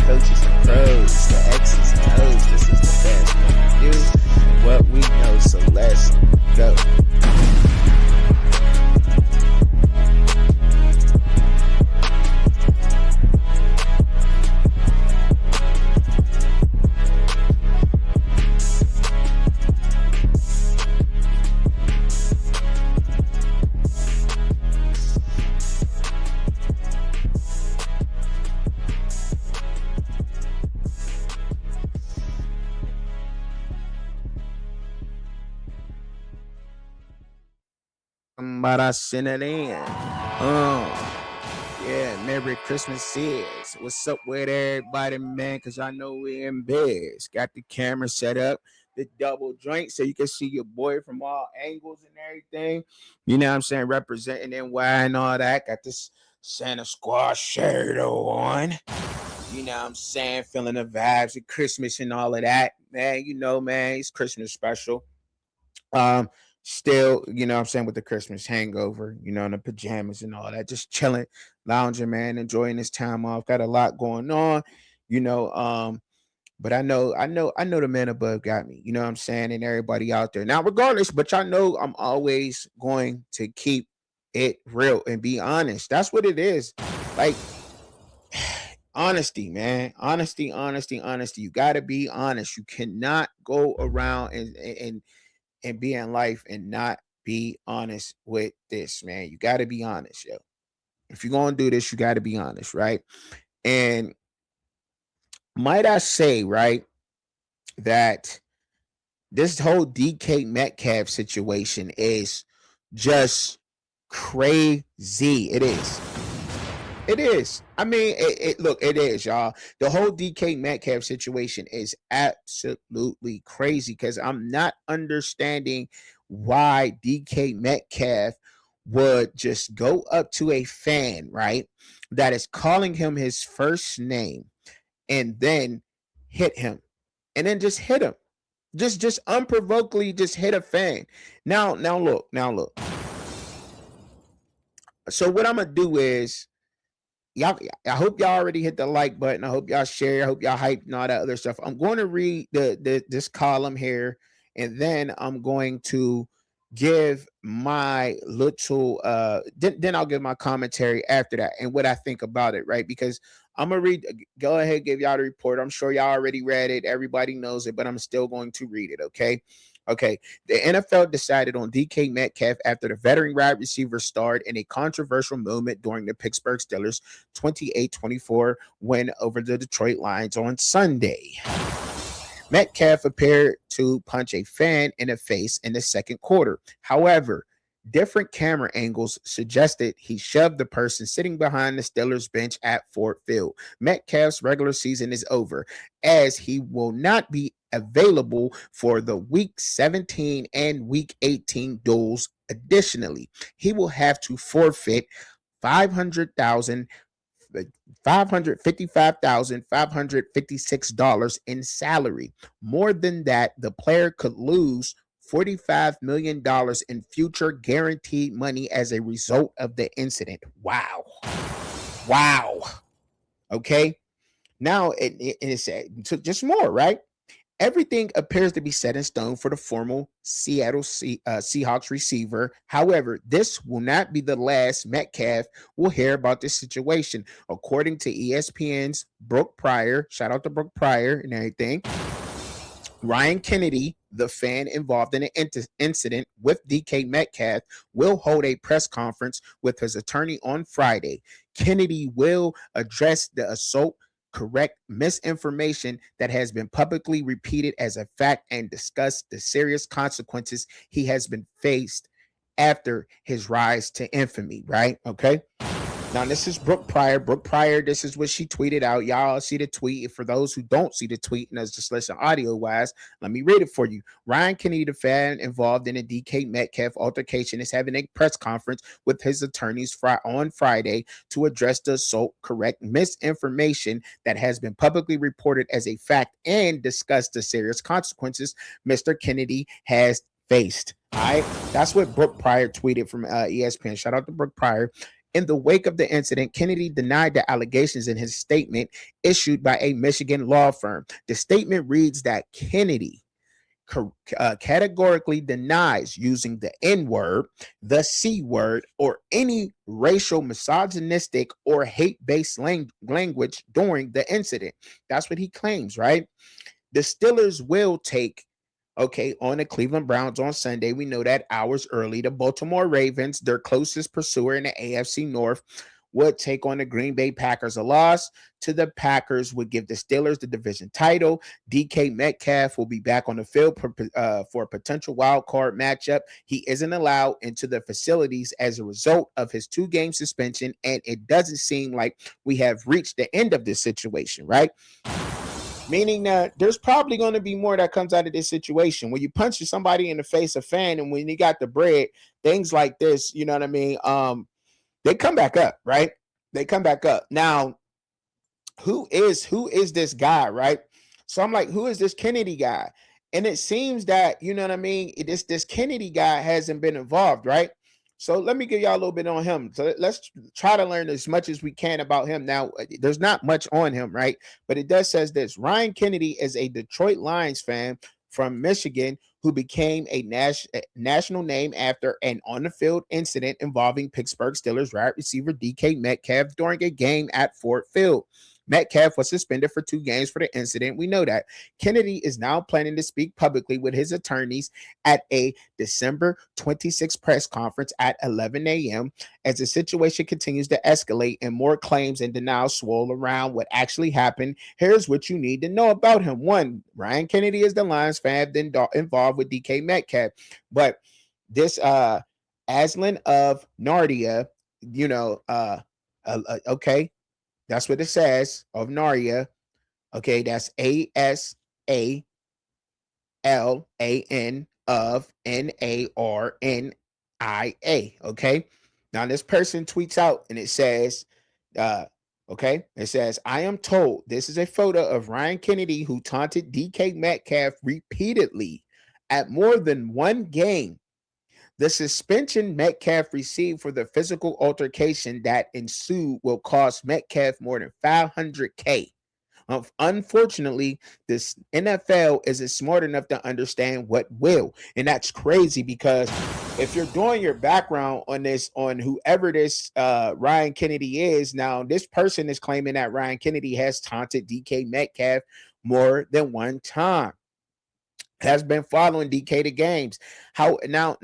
coaches and pros, the X's and O's. This is the best. What we do, what we know. So let's go. But I send it in. Yeah, Merry Christmas is. What's up with everybody, man? Because I know we're in beds. Got the camera set up, the double joint, so you can see your boy from all angles and everything. You know what I'm saying? Representing NY and all that. Got this Santa Squad shirt on. You know what I'm saying? Feeling the vibes of Christmas and all of that. Man, you know, man, it's Christmas special. Still, you know what I'm saying, with the Christmas hangover, you know, in the pajamas and all that, just chilling, lounging, man, enjoying this time off. Got a lot going on, you know. But I know the man above got me, you know what I'm saying, and everybody out there. Now, regardless, but y'all know I'm always going to keep it real and be honest. That's what it is. Like honesty, man. Honesty. You gotta be honest. You cannot go around and be in life and not be honest with this, man. You got to be honest, yo. If you're going to do this, you got to be honest, right? And might I say, right, that this whole DK Metcalf situation is just crazy. It is. It is. I mean, look, it is, y'all. The whole DK Metcalf situation is absolutely crazy because I'm not understanding why DK Metcalf would just go up to a fan, right, that is calling him his first name and then hit him and then just hit him. Just unprovokedly just hit a fan. Now look. So what I'm going to do is, y'all, I hope y'all already hit the like button. I hope y'all share. I hope y'all hype and all that other stuff. I'm going to read this column here, and then I'm going to give my little then I'll give my commentary after that and what I think about it, right? Because I'm gonna go ahead, give y'all the report. I'm sure y'all already read it, everybody knows it, but I'm still going to read it. Okay, the NFL decided on DK Metcalf after the veteran wide receiver starred in a controversial moment during the Pittsburgh Steelers' 28-24 win over the Detroit Lions on Sunday. Metcalf appeared to punch a fan in the face in the second quarter. However, different camera angles suggested he shoved the person sitting behind the Steelers bench at Ford Field. Metcalf's regular season is over, as he will not be available for the Week 17 and Week 18 duels. Additionally, he will have to forfeit $555,556 in salary. More than that, the player could lose $45 million in future guaranteed money as a result of the incident. Wow. Okay. Now it's just more, right? Everything appears to be set in stone for the former Seattle Seahawks receiver. However, this will not be the last Metcalf will hear about this situation. According to ESPN's Brooke Pryor, shout out to Brooke Pryor and everything, Ryan Kennedy, the fan involved in the incident with DK Metcalf, will hold a press conference with his attorney on Friday. Kennedy will address the assault, correct misinformation that has been publicly repeated as a fact, and discuss the serious consequences he has been faced after his rise to infamy, right? Okay. Now, this is Brooke Pryor. Brooke Pryor, this is what she tweeted out. Y'all see the tweet. For those who don't see the tweet and just listen audio-wise, let me read it for you. Ryan Kennedy, the fan involved in a DK Metcalf altercation, is having a press conference with his attorneys on Friday to address the assault, correct misinformation that has been publicly reported as a fact, and discuss the serious consequences Mr. Kennedy has faced. All right, that's what Brooke Pryor tweeted from ESPN. Shout out to Brooke Pryor. In the wake of the incident, Kennedy denied the allegations in his statement issued by a Michigan law firm. The statement reads that Kennedy categorically denies using the N word, the C word, or any racial, misogynistic, or hate based language during the incident. That's what he claims, right? The Steelers will take, on the Cleveland Browns on Sunday. We know that hours early. The Baltimore Ravens, their closest pursuer in the AFC North, would take on the Green Bay Packers. A loss to the Packers would give the Steelers the division title. DK Metcalf will be back on the field for a potential wild card matchup. He isn't allowed into the facilities as a result of his 2-game suspension, and it doesn't seem like we have reached the end of this situation, right? Meaning that there's probably going to be more that comes out of this situation. When you punch somebody in the face, a fan, and when you got the bread, things like this, you know what I mean? They come back up, right? They come back up. Now, who is this guy, right? So I'm like, who is this Kennedy guy? And it seems that, you know what I mean, this Kennedy guy hasn't been involved, right? So let me give y'all a little bit on him. So let's try to learn as much as we can about him. Now, there's not much on him, right? But it does says this. Ryan Kennedy is a Detroit Lions fan from Michigan who became a national name after an on-the-field incident involving Pittsburgh Steelers wide receiver DK Metcalf during a game at Ford Field. Metcalf was suspended for 2 games for the incident. We know that. Kennedy is now planning to speak publicly with his attorneys at a December 26th press conference at 11 a.m. as the situation continues to escalate and more claims and denials swirl around what actually happened. Here's what you need to know about him. 1, Ryan Kennedy is the Lions fan involved with DK Metcalf. But this Aslan of Nardia, okay, that's what it says, of Narnia. Okay, that's ASALAN of NARNIA. Okay. Now this person tweets out and it says, it says, I am told, this is a photo of Ryan Kennedy who taunted DK Metcalf repeatedly at more than one game. The suspension Metcalf received for the physical altercation that ensued will cost Metcalf more than $500K. Unfortunately, this NFL isn't smart enough to understand what will. And that's crazy because if you're doing your background on this, on whoever this Ryan Kennedy is, now this person is claiming that Ryan Kennedy has taunted DK Metcalf more than one time. Has been following DK to games. How now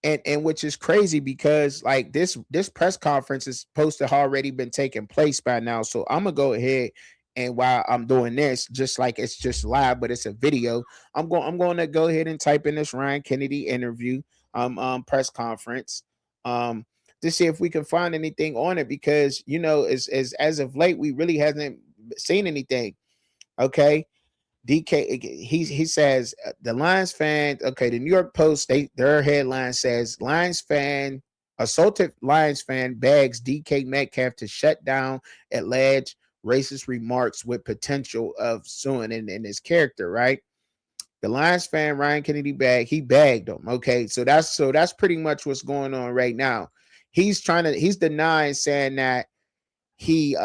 and which is crazy because like this press conference is supposed to have already been taking place by now. So I'm gonna go ahead and while I'm doing this, just like it's just live, but it's a video, I'm going to go ahead and type in this Ryan Kennedy interview press conference to see if we can find anything on it because as of late we really hasn't seen anything. Okay. DK, he says the Lions fan. Okay, the New York Post, their headline says Lions fan assaulted Lions fan begs DK Metcalf to shut down alleged racist remarks with potential of suing in his character. Right, the Lions fan Ryan Kennedy bagged him. Okay, so that's pretty much what's going on right now. He's denying, saying that he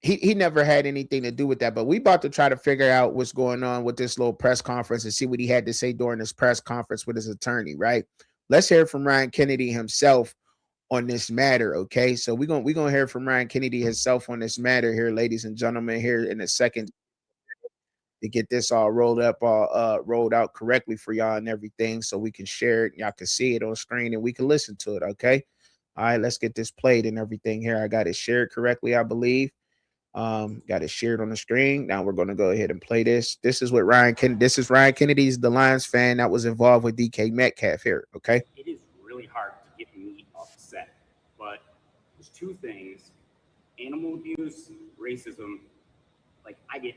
he never had anything to do with that, but we about to try to figure out what's going on with this little press conference and see what he had to say during this press conference with his attorney, right? Let's hear from Ryan Kennedy himself on this matter, okay? So we're gonna hear from Ryan Kennedy himself on this matter here, ladies and gentlemen, here in a second to get this all rolled out correctly for y'all and everything so we can share it. Y'all can see it on screen and we can listen to it, okay? All right, let's get this played and everything here. I got it shared correctly, I believe. Got it shared on the screen. Now we're going to go ahead and play this. This is Ryan Kennedy's the Lions fan that was involved with DK Metcalf here. Okay. It is really hard to get me upset, but there's 2 things: animal abuse, racism. Like I get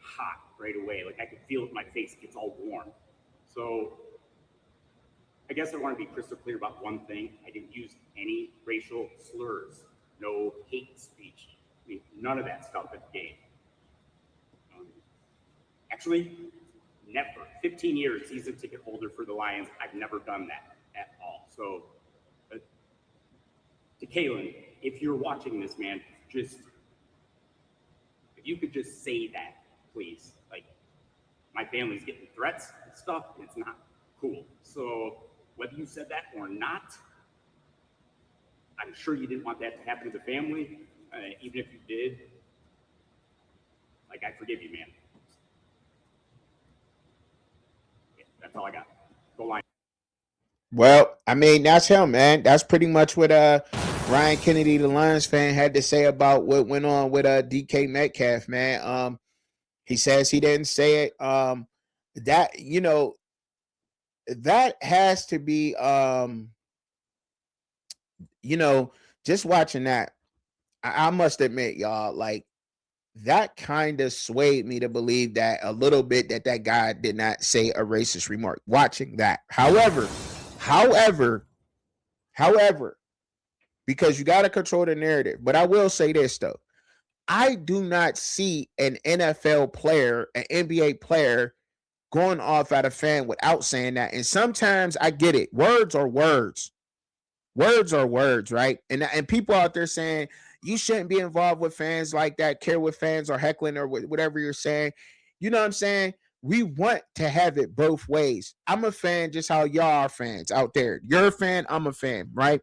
hot right away. Like I can feel it. My face gets all warm. So I guess I want to be crystal clear about one thing. I didn't use any racial slurs, no hate speech. I mean, none of that stuff at the game. Actually, never. 15 years season ticket holder for the Lions. I've never done that at all. So to Kalen, if you're watching this, man, just if you could just say that, please. Like, my family's getting threats and stuff, and it's not cool. So whether you said that or not, I'm sure you didn't want that to happen to the family. Even if you did, like, I forgive you, man. Yeah, that's all I got. Go line. Well, I mean, that's him, man. That's pretty much what Ryan Kennedy, the Lions fan, had to say about what went on with DK Metcalf, man. He says he didn't say it. That, you know, that has to be you know, just watching that, I must admit, y'all, like, that kind of swayed me to believe that a little bit that that guy did not say a racist remark watching that. However, because you got to control the narrative. But I will say this, though. I do not see an NFL player, an NBA player, going off at a fan without saying that. And sometimes I get it. Words are words. Words are words, right? And people out there saying you shouldn't be involved with fans like that, care what fans are heckling or whatever you're saying. You know what I'm saying? We want to have it both ways. I'm a fan just how y'all are fans out there. You're a fan, I'm a fan, right?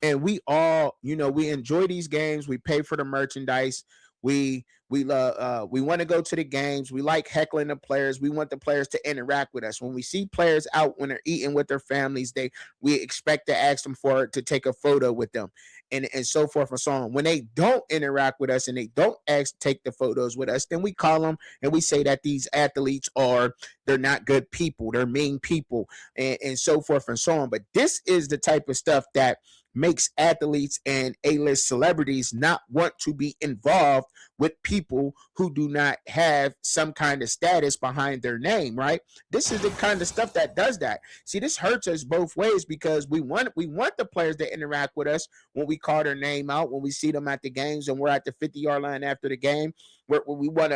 And we all, you know, we enjoy these games. We pay for the merchandise. We love we want to go to the games. We like heckling the players. We want the players to interact with us. When we see players out when they're eating with their families, we expect to ask them to take a photo with them, and so forth and so on. When they don't interact with us and they don't take the photos with us, then we call them and we say that these athletes they're not good people, they're mean people, and so forth and so on. But this is the type of stuff that makes athletes and A-list celebrities not want to be involved with people who do not have some kind of status behind their name, right? This is the kind of stuff that does that. See, this hurts us both ways because we want the players to interact with us when we call their name out, when we see them at the games and we're at the 50-yard line after the game, where we want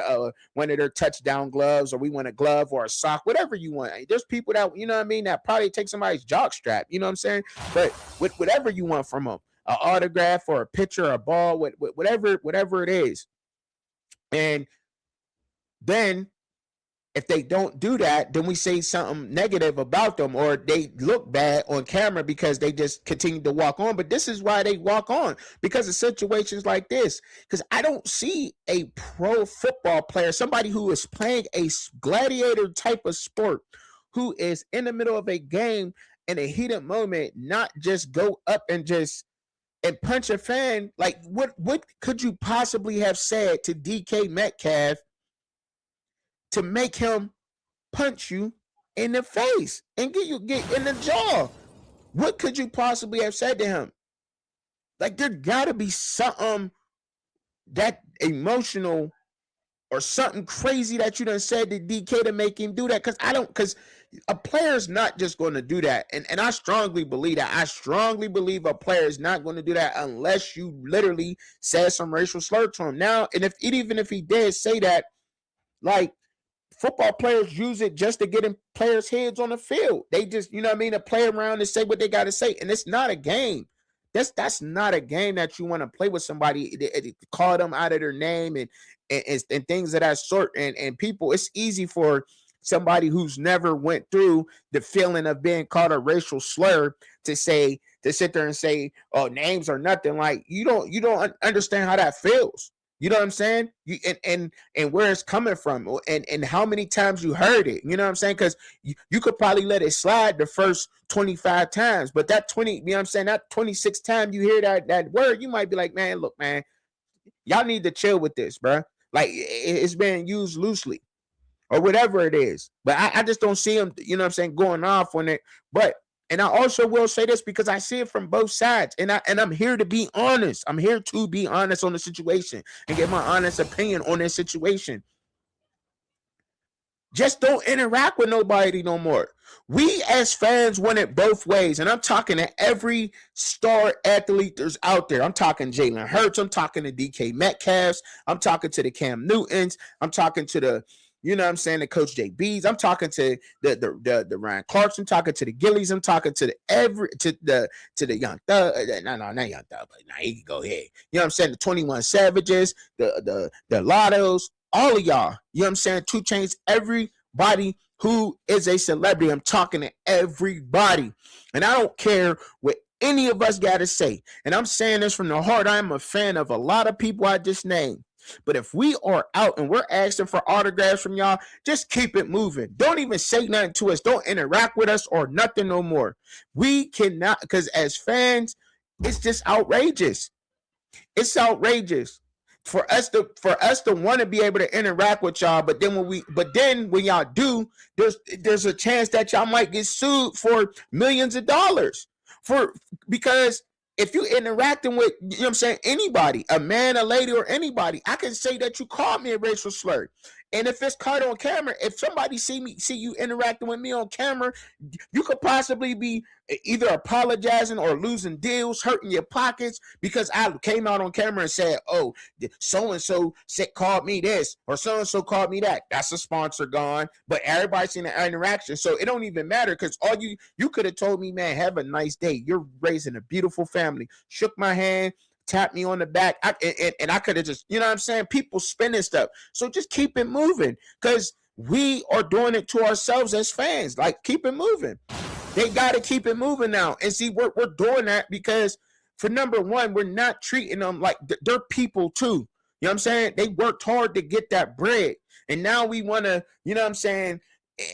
one of their touchdown gloves, or we want a glove or a sock, whatever you want. There's people that, you know what I mean, that probably take somebody's jock strap, you know what I'm saying? But with whatever you want from them, an autograph or a picture, a ball, whatever it is. And then if they don't do that, then we say something negative about them, or they look bad on camera because they just continue to walk on. But this is why they walk on, because of situations like this. Because I don't see a pro football player, somebody who is playing a gladiator type of sport, who is in the middle of a game in a heated moment, not just go up and punch a fan. Like, what could you possibly have said to DK Metcalf to make him punch you in the face and get in the jaw? What could you possibly have said to him? Like, there gotta be something that emotional or something crazy that you done said to DK to make him do that. Because a player's not just going to do that. And I strongly believe that. I strongly believe a player is not going to do that unless you literally said some racial slur to him. Now, and even if he did say that, like, football players use it just to get in players' heads on the field. They just, you know what I mean, to play around and say what they got to say. And it's not a game. That's not a game that you want to play with somebody, call them out of their name and things of that sort. And people, it's easy for somebody who's never went through the feeling of being called a racial slur to sit there and say, oh, names are nothing. Like, you don't understand how that feels. You know what I'm saying? And where it's coming from, and how many times you heard it. You know what I'm saying? Because you could probably let it slide the first 25 times, but that 20, you know what I'm saying, that 26th time you hear that word, you might be like, man, look, man, y'all need to chill with this, bro. Like, it's being used loosely or whatever it is. But I just don't see him, you know what I'm saying, going off on it. And I also will say this because I see it from both sides. And I'm here to be honest. I'm here to be honest on the situation and get my honest opinion on this situation. Just don't interact with nobody no more. We as fans want it both ways. And I'm talking to every star athlete there's out there. I'm talking Jalen Hurts. I'm talking to DK Metcalfs. I'm talking to the Cam Newtons. I'm talking to the You know what I'm saying? The Coach JBs. I'm talking to the Ryan Clarks. I'm talking to the Gillies. I'm talking to the Young Thug. No, not Young Thug, but he can go ahead. You know what I'm saying? The 21 Savages, the Lottos, all of y'all. You know what I'm saying? 2 Chainz, everybody who is a celebrity. I'm talking to everybody. And I don't care what any of us got to say. And I'm saying this from the heart. I am a fan of a lot of people I just named. But if we are out and we're asking for autographs from y'all, just keep it moving. Don't even say nothing to us. Don't interact with us or nothing no more. We cannot, because as fans, it's just outrageous. It's outrageous for us to want to be able to interact with y'all, but then when y'all do, there's a chance that y'all might get sued for millions of dollars because if you interacting with, you know what I'm saying, anybody, a man, a lady, or anybody, I can say that you called me a racial slur. And if it's caught on camera, if somebody see you interacting with me on camera, you could possibly be either apologizing or losing deals, hurting your pockets because I came out on camera and said, oh, so-and-so called me this or so-and-so called me that. That's a sponsor gone. But everybody's seen the interaction. So it don't even matter because all you could have told me, man, have a nice day. You're raising a beautiful family. Shook my hand, tapped me on the back, and I could have just, you know what I'm saying? People spinning stuff. So just keep it moving because we are doing it to ourselves as fans. Like, keep it moving. They got to keep it moving now. And see, we're doing that because, for number one, we're not treating them like they're people too. You know what I'm saying? They worked hard to get that bread. And now we want to, you know what I'm saying?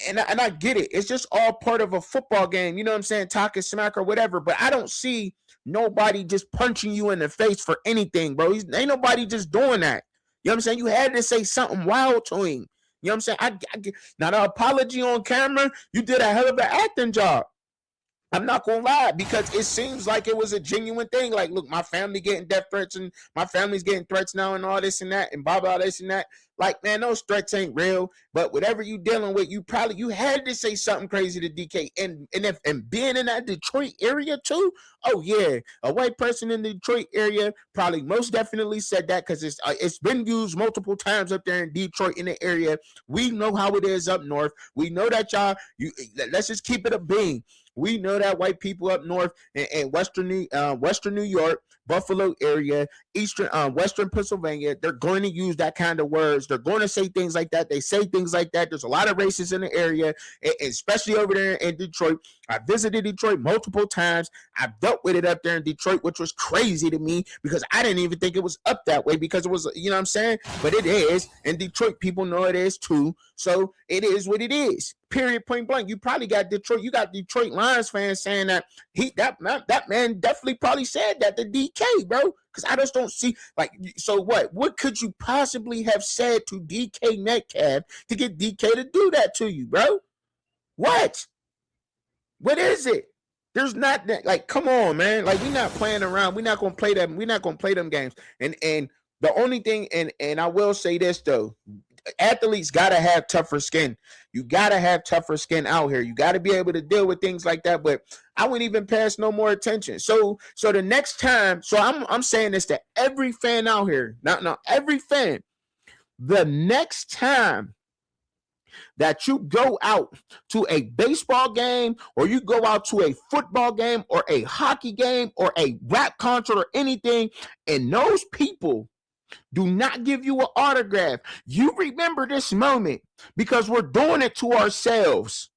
And I get it. It's just all part of a football game. You know what I'm saying? Talking smack or whatever. But I don't see nobody just punching you in the face for anything, bro. Ain't nobody just doing that. You know what I'm saying? You had to say something wild to him. You know what I'm saying? Now, the apology on camera, you did a hell of an acting job. I'm not gonna lie, because it seems like it was a genuine thing. Like, look, my family getting death threats and my family's getting threats now and all this and that and blah blah this and that. Like, man, those threats ain't real. But whatever you dealing with, you had to say something crazy to DK. And being in that Detroit area too. Oh yeah, a white person in the Detroit area probably most definitely said that because it's been used multiple times up there in Detroit in the area. We know how it is up north. We know that let's just keep it a bean. We know that white people up north in Western New York, Buffalo area, Western Pennsylvania, they're going to use that kind of words. They're going to say things like that. They say things like that. There's a lot of racists in the area, especially over there in Detroit. I visited Detroit multiple times. I dealt with it up there in Detroit, which was crazy to me because I didn't even think it was up that way because it was, you know what I'm saying? But it is. In Detroit, people know it is too. So it is what it is. Period, point blank. You probably got Detroit Lions fans saying that that man definitely probably said that to DK, bro. Because I just don't see, like, so what? What could you possibly have said to DK Metcalf to get DK to do that to you, bro? What? What is it? There's not that, like, come on, man. Like, we're not playing around. We're not gonna play them. We're not gonna play them games. And the only thing, and I will say this though, athletes gotta have tougher skin. You gotta have tougher skin out here. You gotta be able to deal with things like that. But I wouldn't even pass no more attention. So the next time, so I'm saying this to every fan out here. Now every fan. The next time that you go out to a baseball game or you go out to a football game or a hockey game or a rap concert or anything, and those people do not give you an autograph, you remember this moment because we're doing it to ourselves.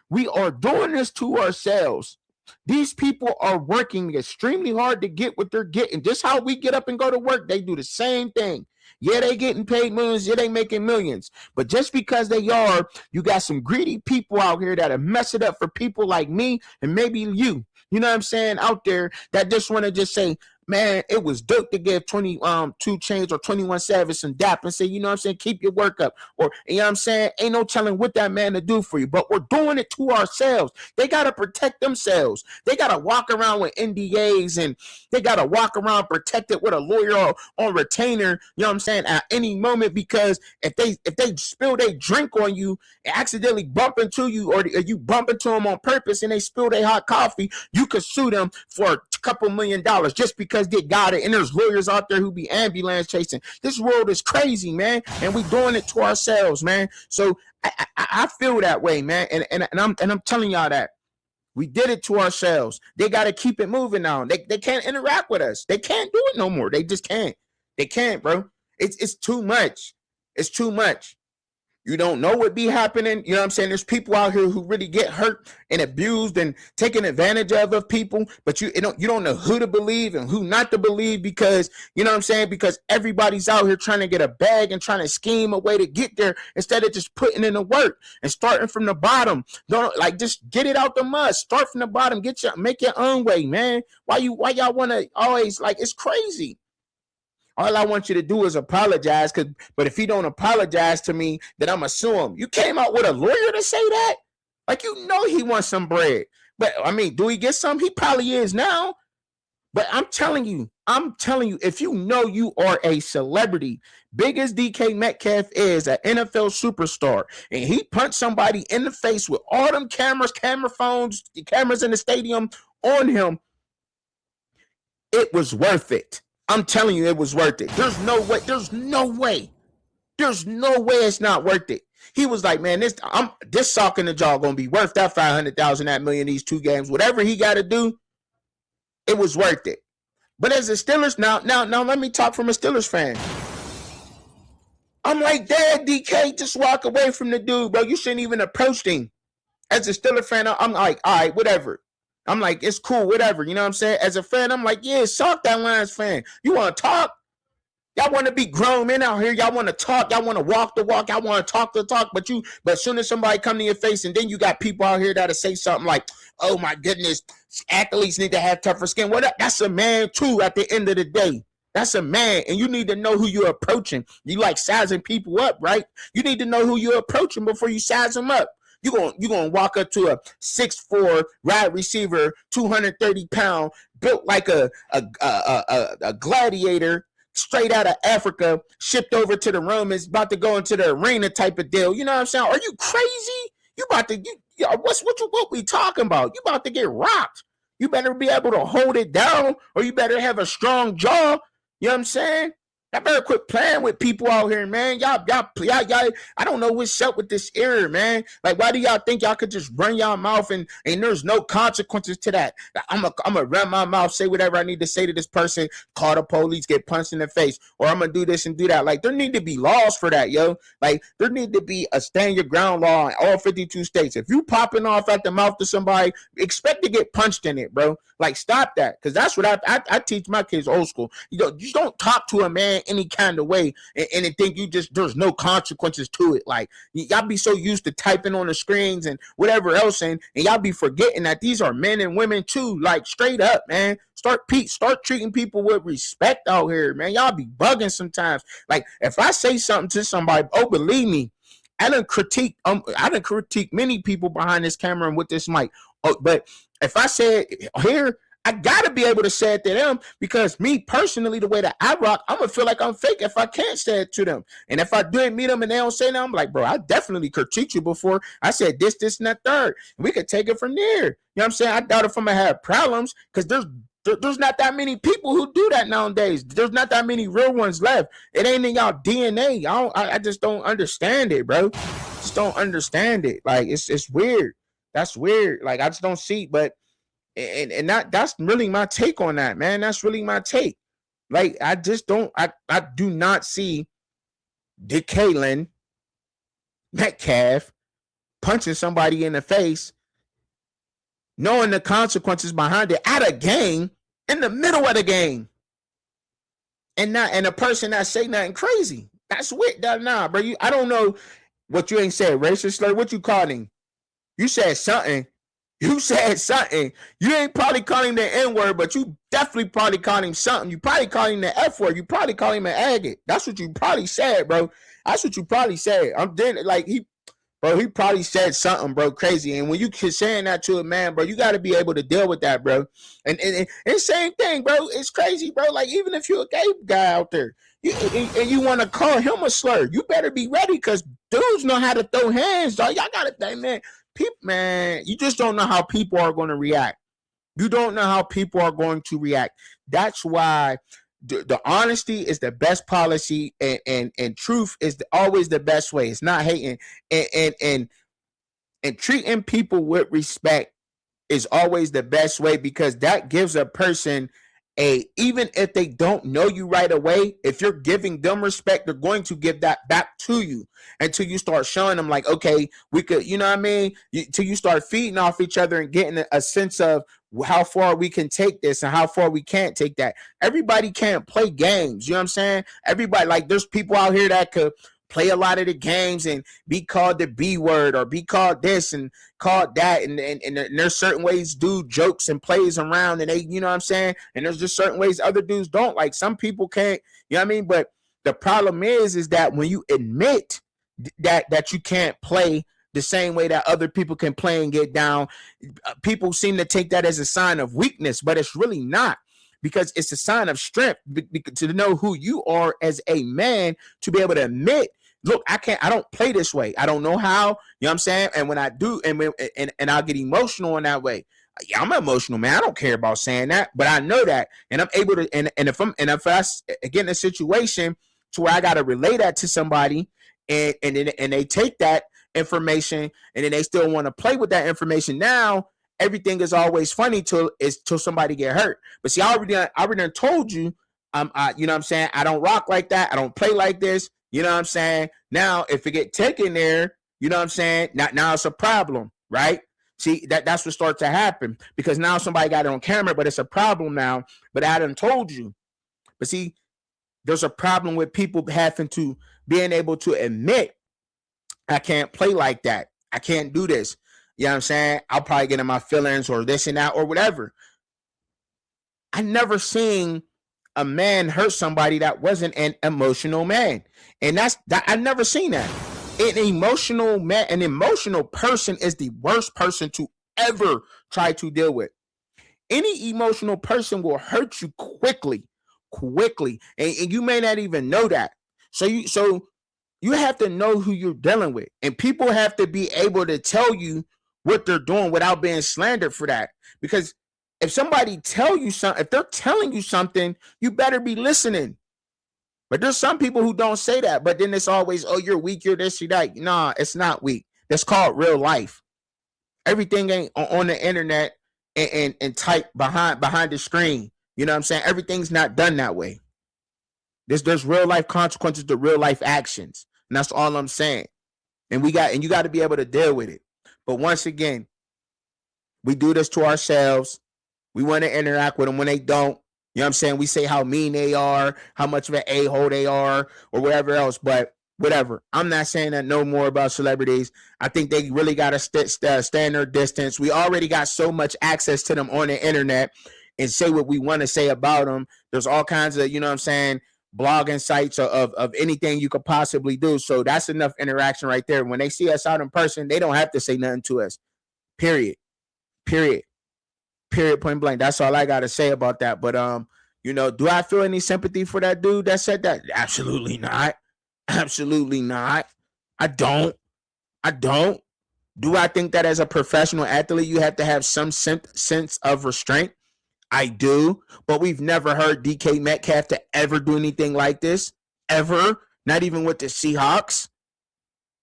We are doing this to ourselves. These people are working extremely hard to get what they're getting. Just how we get up and go to work, they do the same thing. Yeah, they getting paid millions. Yeah, they making millions. But just because they are, you got some greedy people out here that are messing up for people like me and maybe you. You know what I'm saying? Out there that just want to just say, man, it was dope to give 2 Chainz or 21 Savage some dap and say, you know what I'm saying, keep your work up. Or, you know what I'm saying, ain't no telling what that man to do for you. But we're doing it to ourselves. They got to protect themselves. They got to walk around with NDAs and they got to walk around protected with a lawyer on retainer, you know what I'm saying, at any moment, because if they spill their drink on you and accidentally bump into you or you bump into them on purpose and they spill their hot coffee, you could sue them for couple $1 million just because they got it. And there's lawyers out there who be ambulance chasing. This world is crazy, man. And we doing it to ourselves, man. So I feel that way, man. And I'm telling y'all that. We did it to ourselves. They got to keep it moving now. They can't interact with us. They can't do it no more. They just can't. They can't, bro. It's too much. It's too much. You don't know what be happening. You know what I'm saying? There's people out here who really get hurt and abused and taken advantage of people, but you don't know who to believe and who not to believe because, you know what I'm saying? Because everybody's out here trying to get a bag and trying to scheme a way to get there instead of just putting in the work and starting from the bottom. Don't just get it out the mud. Start from the bottom. Make your own way, man. Why y'all want to always it's crazy. All I want you to do is apologize, but if he don't apologize to me, then I'm going to sue him. You came out with a lawyer to say that? Like, you know he wants some bread. But, I mean, do he get some? He probably is now. But I'm telling you, if you know you are a celebrity, big as DK Metcalf is, an NFL superstar, and he punched somebody in the face with all them cameras, camera phones, the cameras in the stadium on him, it was worth it. I'm telling you, it was worth it. There's no way it's not worth it. He was like, man, this sock in the jaw gonna be worth that 500,000, that million, these 2 games, whatever he got to do. It was worth it. But as a Steelers, now, let me talk from a Steelers fan. I'm like, Dad, DK, just walk away from the dude, bro. You shouldn't even approach him. As a Steelers fan, I'm like, all right, whatever. I'm like, it's cool, whatever. You know what I'm saying? As a fan, I'm like, yeah, suck that Lions fan. You want to talk? Y'all want to be grown men out here. Y'all want to talk. Y'all want to walk the walk. Y'all want to talk the talk. But as soon as somebody come to your face, and then you got people out here that'll say something like, oh, my goodness, athletes need to have tougher skin. Well, that's a man, too, at the end of the day. That's a man, and you need to know who you're approaching. You like sizing people up, right? You need to know who you're approaching before you size them up. You're gonna walk up to a 6'4" wide receiver, 230-pound, built like a gladiator, straight out of Africa, shipped over to the Romans, about to go into the arena type of deal. You know what I'm saying? Are you crazy? What we talking about? You about to get rocked. You better be able to hold it down, or you better have a strong jaw. You know what I'm saying? Y'all better quit playing with people out here, man. Y'all, I don't know what's up with this era, man. Like, why do y'all think y'all could just run y'all mouth and there's no consequences to that? I'm gonna run my mouth, say whatever I need to say to this person, call the police, get punched in the face, or I'm gonna do this and do that. Like, there need to be laws for that, yo. Like, there need to be a stand your ground law in all 52 states. If you popping off at the mouth to somebody, expect to get punched in it, bro. Like, stop that, because that's what I teach my kids old school. You don't talk to a man any kind of way and think there's no consequences to it. Like, y'all be so used to typing on the screens and whatever else, and y'all be forgetting that these are men and women too. Like, straight up, man. Start treating people with respect out here, man. Y'all be bugging sometimes. Like, if I say something to somebody, oh, believe me, I done critique many people behind this camera and with this mic. Oh, but if I say it here, I gotta be able to say it to them, because me personally, the way that I rock, I'm gonna feel like I'm fake if I can't say it to them. And if I do meet them and they don't say that, I'm like, bro, I definitely critiqued you before. I said this, and that third. And we could take it from there. You know what I'm saying? I doubt if I'm gonna have problems, because there's not that many people who do that nowadays. There's not that many real ones left. It ain't in y'all DNA. I just don't understand it, bro. Just don't understand it. Like, it's weird. That's weird. Like, I just don't see. But and that's really my take on that, man. That's really my take. Like, I do not see DK Metcalf punching somebody in the face, knowing the consequences behind it at a game, in the middle of the game, and a person that say nothing crazy. That's weird. Nah, bro. I don't know what you ain't said. Racist slur. What you called him? You said something. You ain't probably calling him the N-word, but you definitely probably called him something. You probably called him the F-word. You probably called him an agate. That's what you probably said, bro. That's what you probably said. I'm dead. Like, he probably said something, bro, crazy. And when you saying that to a man, bro, you got to be able to deal with that, bro. And same thing, bro. It's crazy, bro. Like, even if you're a gay guy out there, and you want to call him a slur, you better be ready, because dudes know how to throw hands, dog. Y'all got to think, man. People, man, you just don't know how people are going to react. You don't know how people are going to react. That's why the honesty is the best policy, and truth is always the best way. It's not hating, and and treating people with respect is always the best way, because that gives a person a, even if they don't know you right away, if you're giving them respect, they're going to give that back to you until you start showing them like, okay, we could, you know what I mean? Till you start feeding off each other and getting a sense of how far we can take this and how far we can't take that. Everybody can't play games. You know what I'm saying? Everybody, like, there's people out here that could play a lot of the games and be called the B word or be called this and called that, and there's certain ways dude jokes and plays around, and they, you know what I'm saying, and there's just certain ways other dudes don't. Like, some people can't, you know what I mean? But the problem is that when you admit that you can't play the same way that other people can play and get down, people seem to take that as a sign of weakness, but it's really not, because it's a sign of strength to know who you are as a man, to be able to admit, look, I don't play this way. I don't know how, you know what I'm saying? And when I do, and I'll get emotional in that way. Yeah, I'm an emotional man. I don't care about saying that, but I know that, and I'm able to. And if I get in a situation to where I got to relay that to somebody, and they take that information, and then they still want to play with that information. Now everything is always funny till somebody get hurt. But see, I already told you, you know what I'm saying, I don't rock like that. I don't play like this. You know what I'm saying? Now, if it get taken there, you know what I'm saying? Now it's a problem, right? See, that's what starts to happen, because now somebody got it on camera, but it's a problem now. But I done told you. But see, there's a problem with people having to being able to admit, I can't play like that. I can't do this. You know what I'm saying? I'll probably get in my feelings or this and that or whatever. I never seen a man hurt somebody that wasn't an emotional man. And that I never seen that. An emotional man, an emotional person is the worst person to ever try to deal with. Any emotional person will hurt you quickly, and you may not even know that. So you have to know who you're dealing with, and people have to be able to tell you what they're doing without being slandered for that. Because if somebody tell you something, if they're telling you something, you better be listening. But there's some people who don't say that, but then it's always, oh, you're weak, you're this, you're that. Nah, it's not weak. That's called real life. Everything ain't on the internet and type behind the screen. You know what I'm saying? Everything's not done that way. There's real life consequences to real life actions. And that's all I'm saying. And you got to be able to deal with it. But once again, we do this to ourselves. We want to interact with them when they don't. You know what I'm saying? We say how mean they are, how much of an a-hole they are, or whatever else. But whatever. I'm not saying that no more about celebrities. I think they really got to stand their distance. We already got so much access to them on the internet and say what we want to say about them. There's all kinds of, you know what I'm saying, blogging sites of anything you could possibly do. So that's enough interaction right there. When they see us out in person, they don't have to say nothing to us. Period. Point blank. That's all I gotta say about that. But you know, do I feel any sympathy for that dude that said that? Absolutely not. Absolutely not. I don't. Do I think that as a professional athlete you have to have some sense of restraint? I do. But we've never heard DK Metcalf to ever do anything like this. Ever. Not even with the Seahawks.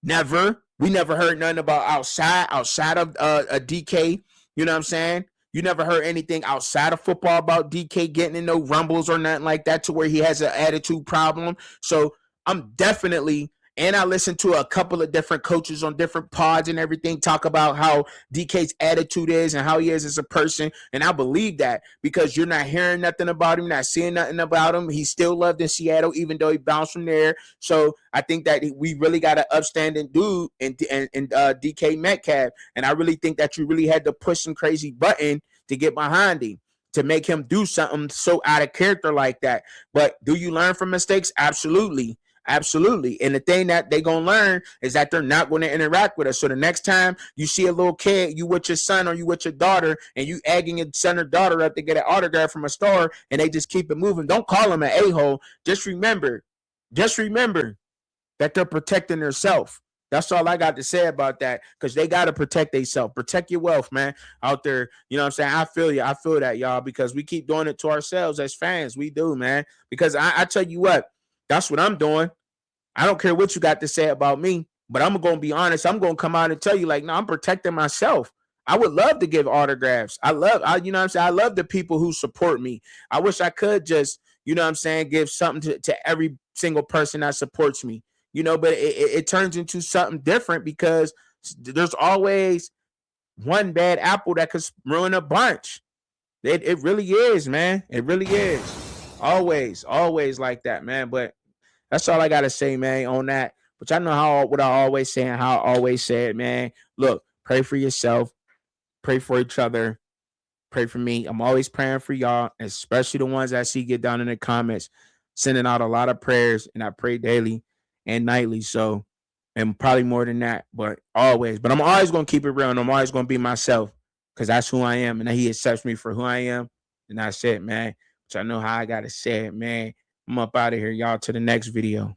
Never. We never heard nothing about outside of a DK. You know what I'm saying? You never heard anything outside of football about DK getting in no rumbles or nothing like that to where he has an attitude problem. So I'm definitely, and I listened to a couple of different coaches on different pods and everything talk about how DK's attitude is and how he is as a person. And I believe that because you're not hearing nothing about him, not seeing nothing about him. He's still loved in Seattle, even though he bounced from there. So I think that we really got an upstanding dude in DK Metcalf. And I really think that you really had to push some crazy button to get behind him, to make him do something so out of character like that. But do you learn from mistakes? Absolutely. Absolutely. And the thing that they're going to learn is that they're not going to interact with us. So the next time you see a little kid, you with your son or you with your daughter, and you egging your son or daughter up to get an autograph from a star, and they just keep it moving, don't call them an a-hole. Just remember that they're protecting themselves. That's all I got to say about that. Because they got to protect themselves. Protect your wealth, man. Out there. You know what I'm saying? I feel you. I feel that, y'all, because we keep doing it to ourselves as fans. We do, man. Because I tell you what, that's what I'm doing. I don't care what you got to say about me, but I'm going to be honest. I'm going to come out and tell you, like, no, I'm protecting myself. I would love to give autographs. You know what I'm saying? I love the people who support me. I wish I could just, you know what I'm saying, give something to every single person that supports me, you know, but it turns into something different because there's always one bad apple that could ruin a bunch. It really is, man. It really is. Always like that, man. But that's all I gotta say, man, on that. But y'all know what I always say and how I always say it, man. Look, pray for yourself, pray for each other, pray for me. I'm always praying for y'all, especially the ones I see get down in the comments, sending out a lot of prayers, and I pray daily and nightly. So, and probably more than that, but always. But I'm always gonna keep it real, and I'm always gonna be myself because that's who I am, and He accepts me for who I am, and that's it, man. But I know how I gotta say it, man. I'm up out of here, y'all. To the next video.